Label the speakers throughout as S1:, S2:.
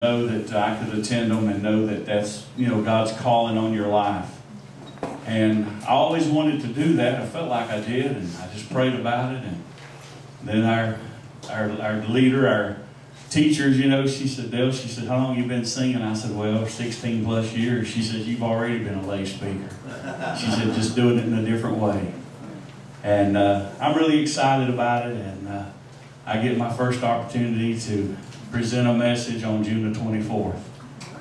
S1: know that I could attend them and know that that's, God's calling on your life. And I always wanted to do that. I felt like I did, and I just prayed about it. And then our leader, our teachers, she said, Dale, she said, how long you been singing? I said, well, 16 plus years. She said, you've already been a lay speaker. She said, just doing it in a different way. And I'm really excited about it, and I get my first opportunity to present a message on June the 24th,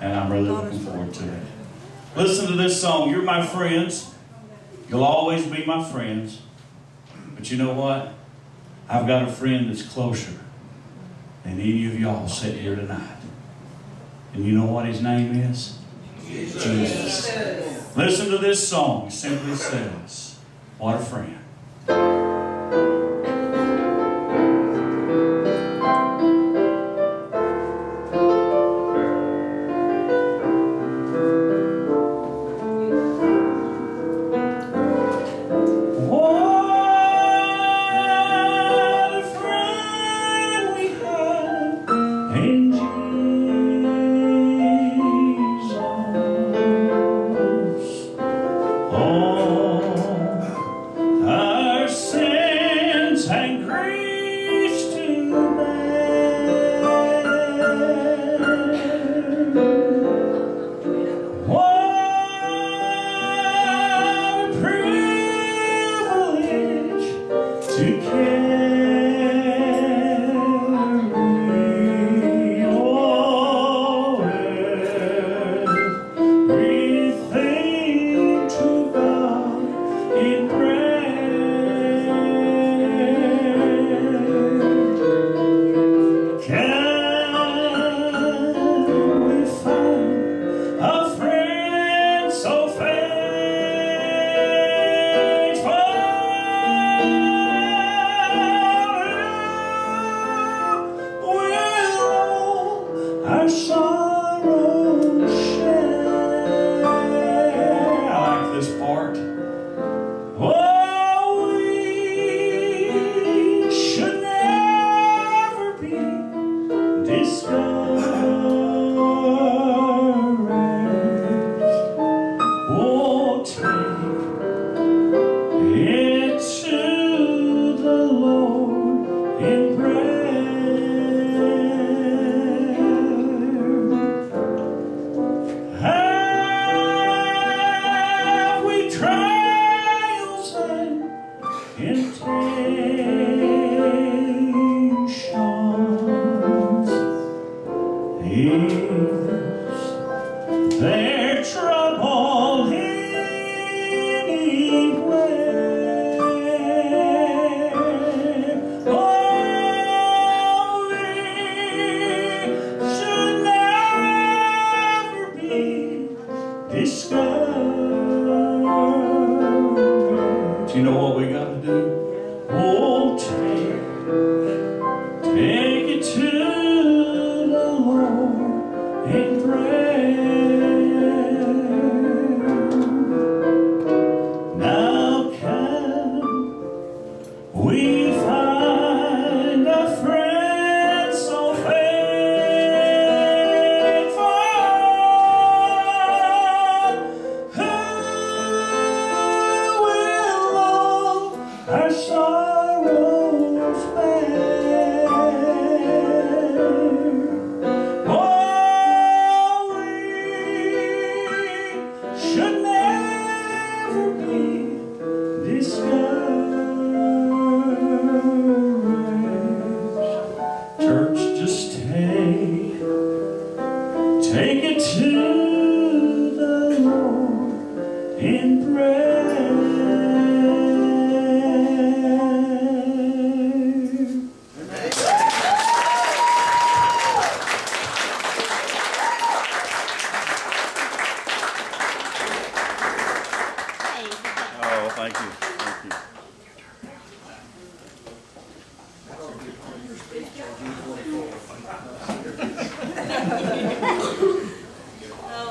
S1: and I'm really looking forward to it. Listen to this song. You're my friends. You'll always be my friends. But you know what? I've got a friend that's closer than any of y'all sit here tonight. And you know what his name is? Jesus. Listen to this song. It simply says, what a friend.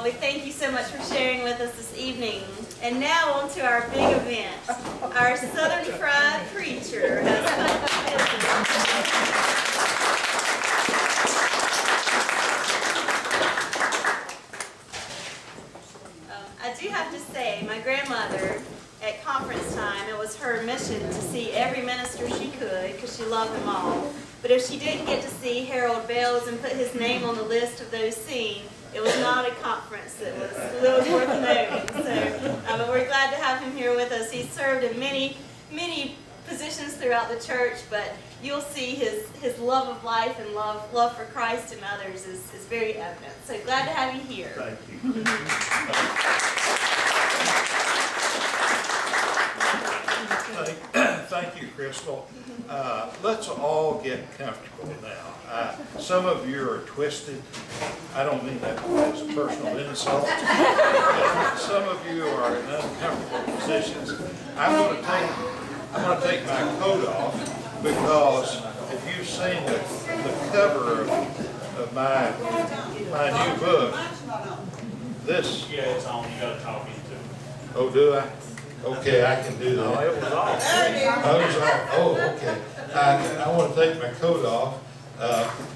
S2: We thank you so much for sharing with us this evening. And now on to our big event. Our Southern Fried Preacher has come to visit. permission to see every minister she could because she loved them all. But if she didn't get to see Harold Bells and put his name on the list of those seen, it was not a conference that was worth knowing. So, but we're glad to have him here with us. He's served in many positions throughout the church, but you'll see his love of life and love for Christ and others is very evident. So glad to have you here.
S3: Thank you. Thank you, Crystal. Let's all get comfortable now. Some of you are twisted. I don't mean that as a personal insult. Some of you are in uncomfortable positions. I'm going to take my coat off because if you've seen the cover of my new book, this.
S1: Yeah, it's on. You got to talk into it.
S3: Oh, do I? Okay, I can do that.
S1: Oh, it was off.
S3: Oh, okay. I want to take my coat off,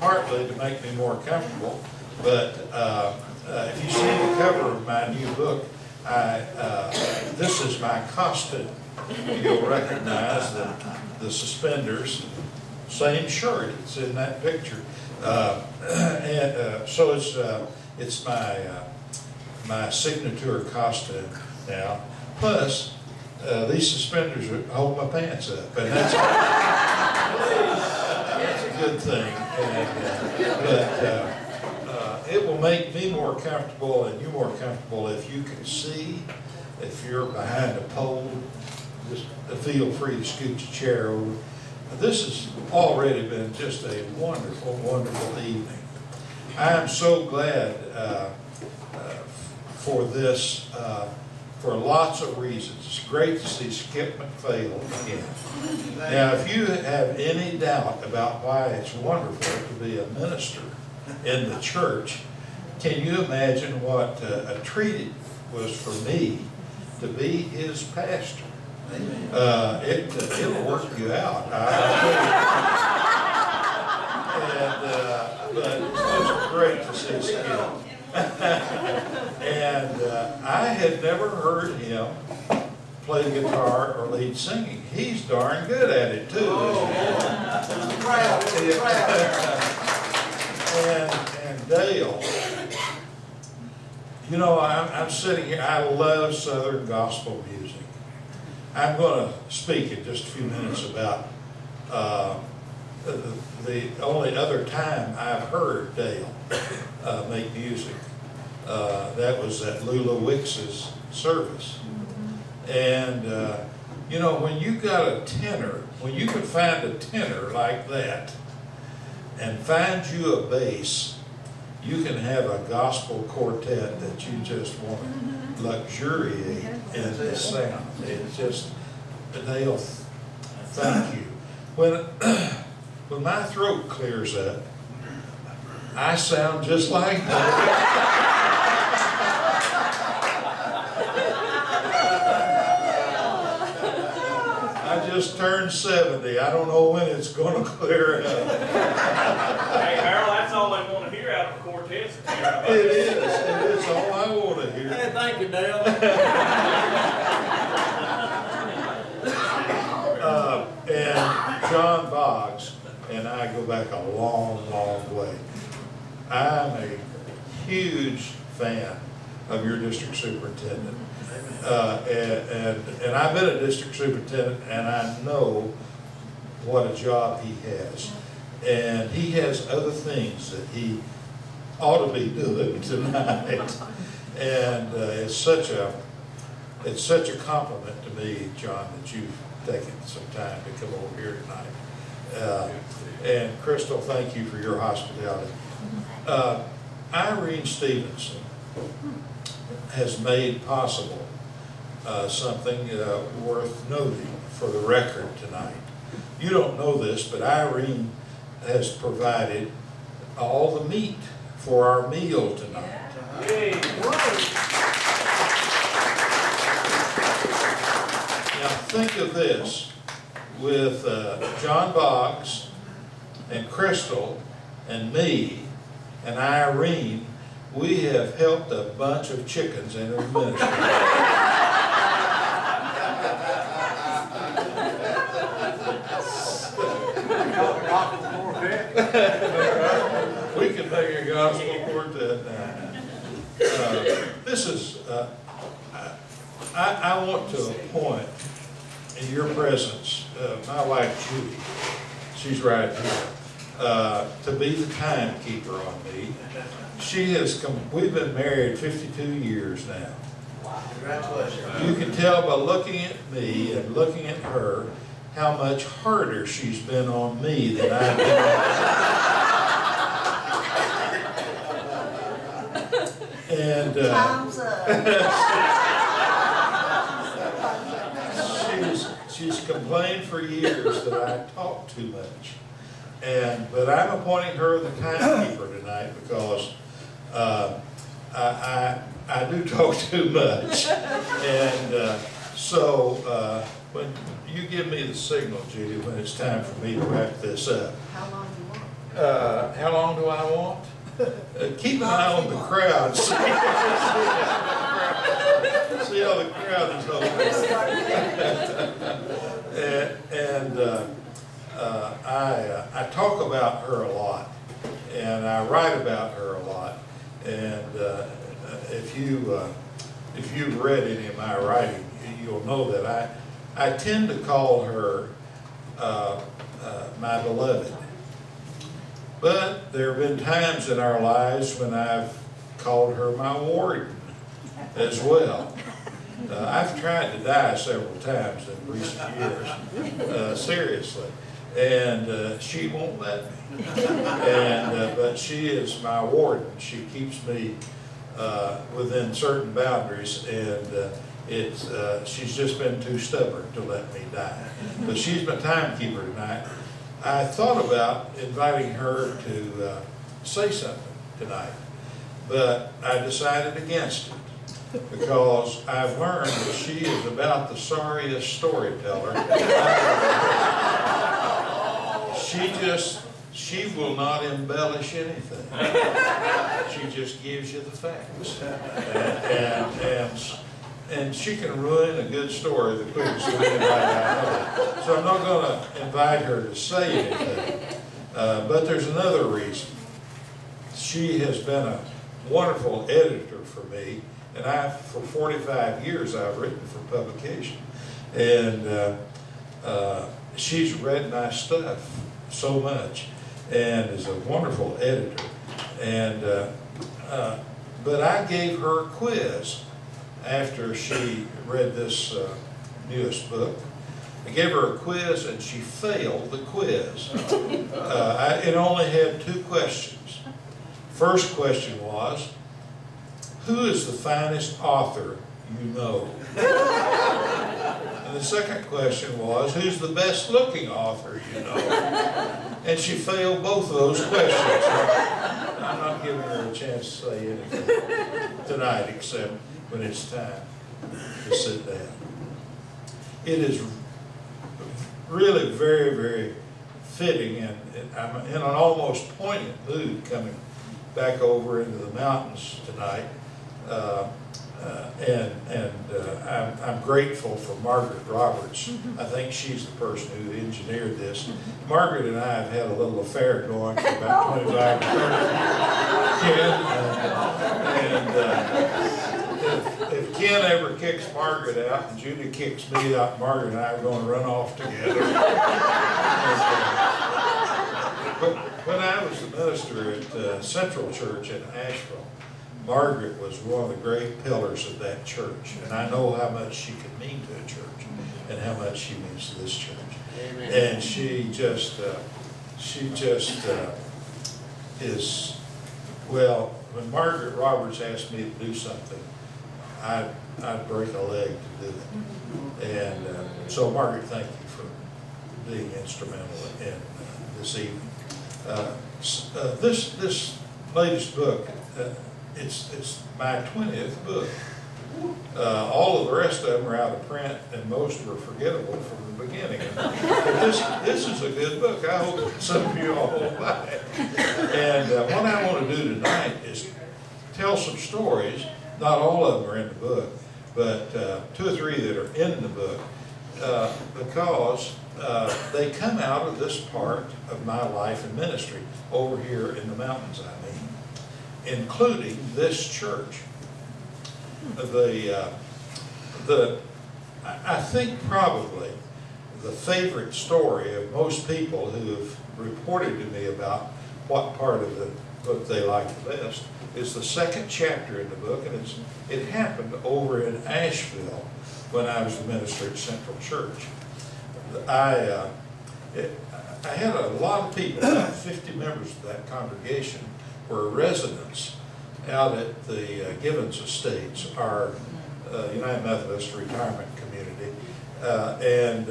S3: partly to make me more comfortable, but if you see the cover of my new book, this is my costume. You'll recognize the suspenders, same shirt, it's in that picture. So it's my signature costume now. Plus, these suspenders hold my pants up, and that's a good thing. But it will make me more comfortable and you more comfortable if you can see. If you're behind a pole, just feel free to scoot your chair over. This has already been just a wonderful, wonderful evening. I am so glad for this. For lots of reasons. It's great to see Skip McPhail again. Now, if you have any doubt about why it's wonderful to be a minister in the church, can you imagine what a treat it was for me to be his pastor? It'll work you out. But it's just great to see Skip. And I had never heard him play guitar or lead singing. He's darn good at it too. And Dale, you know, I'm sitting here, I love Southern gospel music. I'm going to speak in just a few minutes about the only other time I've heard Dale make music. That was at Lula Wicks's service. And, you know, when you got a tenor, when you can find a tenor like that and find you a bass, you can have a gospel quartet that you just want to luxuriate in the sound. It's just, Dale, thank you. When my throat clears up, I sound just like that. I just turned 70. I don't know when it's going to clear up.
S1: Hey, Harold, that's all they want to hear out of a quartet.
S3: It is all I want to hear.
S4: Hey, thank you, Dale.
S3: And John Boggs and I go back a long, long way. I'm a huge fan of your district superintendent. And I've been a district superintendent, and I know what a job he has. And he has other things that he ought to be doing tonight. And it's such a compliment to me, John, that you've taken some time to come over here tonight. And Crystal, thank you for your hospitality. Irene Stevenson has made possible something worth noting for the record tonight. You don't know this, but Irene has provided all the meat for our meal tonight.
S1: Yay.
S3: Now think of this, with John Boggs and Crystal and me and Irene, we have helped a bunch of chickens enter the ministry. sing your gospel quartet now. This is, I want to appoint in your presence my wife Judy, she's right here, to be the timekeeper on me. She has we've been married 52 years now.
S4: Wow. Congratulations.
S3: You can tell by looking at me and looking at her how much harder she's been on me than I've been on. And
S2: Time's up.
S3: she's complained for years that I talk too much. But I'm appointing her the timekeeper tonight because I do talk too much. And so when you give me the signal, Judy, when it's time for me to wrap this up.
S2: How long do you want?
S3: How long do I want? Keep an eye on the crowd. See how the crowd is over. I talk about her a lot, and I write about her a lot. And if you've read any of my writing, you'll know that I tend to call her my beloved. But there have been times in our lives when I've called her my warden as well. I've tried to die several times in recent years, seriously, and she won't let me. But she is my warden. She keeps me within certain boundaries, and she's just been too stubborn to let me die. But she's my timekeeper tonight. I thought about inviting her to say something tonight, but I decided against it because I've learned that she is about the sorriest storyteller. She will not embellish anything. She just gives you the facts. And she can ruin a good story the quickest way anybody I know. So I'm not going to invite her to say anything. But there's another reason. She has been a wonderful editor for me, and for 45 years I've written for publication. And she's read my stuff so much and is a wonderful editor. And but I gave her a quiz after she read this newest book. I gave her a quiz and she failed the quiz. It only had 2 questions. First question was, who is the finest author you know? And the second question was, who's the best looking author you know? And she failed both of those questions. I'm not giving her a chance to say anything tonight except when it's time to sit down. It is really very, very fitting, and I'm in an almost poignant mood coming back over into the mountains tonight. I'm grateful for Margaret Roberts. I think she's the person who engineered this. Margaret and I have had a little affair going for about 25 to 30 years. If Ken ever kicks Margaret out and Judy kicks me out, Margaret and I are going to run off together. But when I was the minister at Central Church in Asheville, Margaret was one of the great pillars of that church, and I know how much she could mean to a church and how much she means to this church. Amen. And she just is, well, when Margaret Roberts asked me to do something, I'd break a leg to do it. And so Margaret, thank you for being instrumental in this evening. This latest book, it's my 20th book. All of the rest of them are out of print, and most were forgettable from the beginning. But this is a good book. I hope some of you all will buy it. And what I want to do tonight is tell some stories. Not all of them are in the book, but 2 or 3 that are in the book, because they come out of this part of my life and ministry over here in the mountains, I mean. including this church. I think probably the favorite story of most people who have reported to me about what part of the book they like the best is the second chapter in the book, and it happened over in Asheville when I was the minister at Central Church. I had a lot of people, about 50 members of that congregation were residents out at the Givens Estates, our United Methodist retirement community, and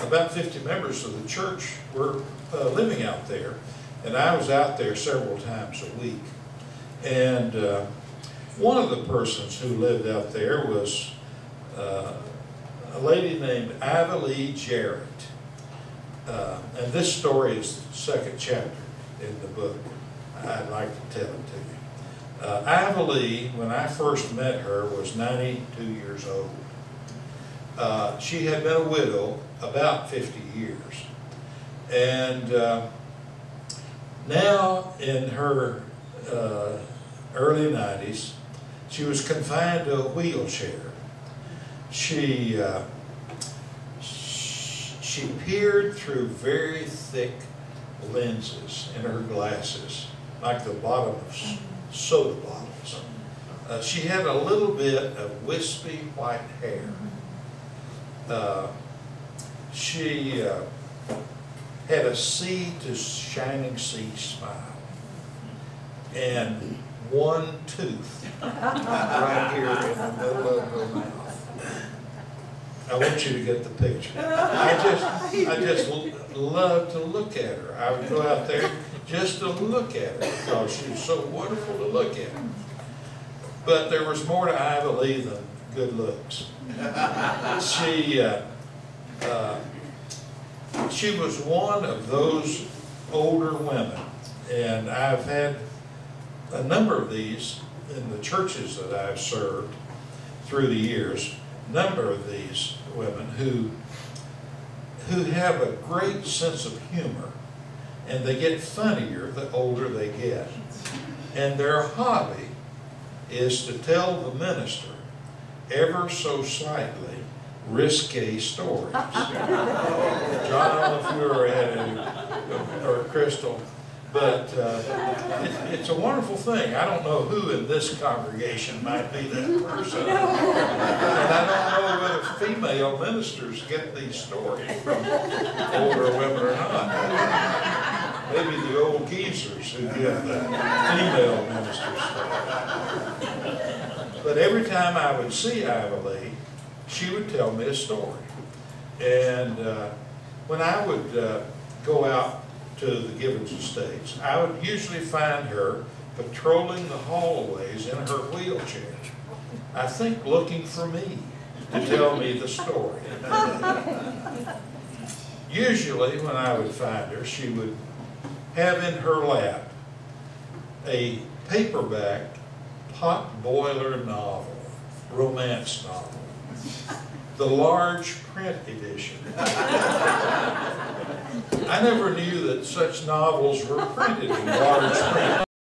S3: about 50 members of the church were living out there, and I was out there several times a week. And one of the persons who lived out there was a lady named Iva Lee Jarrett. And this story is the second chapter in the book. I'd like to tell it to you. Iva Lee, when I first met her, was 92 years old. She had been a widow about 50 years. And now in her early 90s, she was confined to a wheelchair. She peered through very thick lenses in her glasses, like the bottom of soda bottles. She had a little bit of wispy white hair. She had a sea to shining sea smile, and one tooth right here in the middle of her mouth. I want you to get the picture. I just love to look at her. I would go out there just to look at her because she was so wonderful to look at. But there was more to Iva Lee than good looks. She was one of those older women, and I've had a number of these in the churches that I've served through the years. Number of these women who have a great sense of humor, and they get funnier the older they get. And their hobby is to tell the minister ever so slightly risque stories. John, I don't know if you ever had any, or Crystal, but it's a wonderful thing. I don't know who in this congregation might be that person. And I don't know whether female ministers get these stories from older women or not. Maybe the old geezers who give the female ministers stories. But every time I would see Iva Lee, she would tell me a story. And when I would go out to the Givens Estates, I would usually find her patrolling the hallways in her wheelchair, I think looking for me to tell me the story. Usually when I would find her, she would have in her lap a paperback potboiler novel, romance novel, the large print edition. I never knew that such novels were printed in large print.